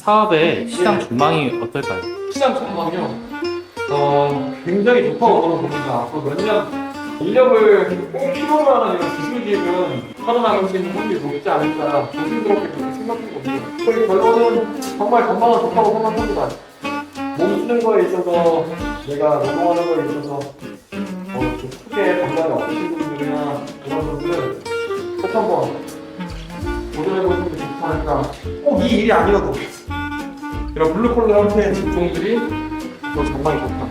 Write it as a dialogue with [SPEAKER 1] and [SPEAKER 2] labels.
[SPEAKER 1] 사업의 시장 전망이 어떨까요?
[SPEAKER 2] 시장 전망이요. 굉장히 좋다고 저는 봅니다. 앞으로 몇 년 인력을 꼭 필요로 하는 이런 기술 기획은 살아나갈 수 있는 확률이 높지 않을까 조심스럽게 그렇게 생각해봅니다. 저희 결론은 정말 전망은 좋다고 생각합니다. 몸 쓰는 거에 있어서 내가 노동하는 거에 있어서 좀 크게 감당이 없으신 분들이나 그런 분들은 꼭 한번 도전해보시는 게 좋지 않을까. 꼭 이 일이 아니어도 이런 블루콜라 형태의 직종들이 더 전망이 좋다.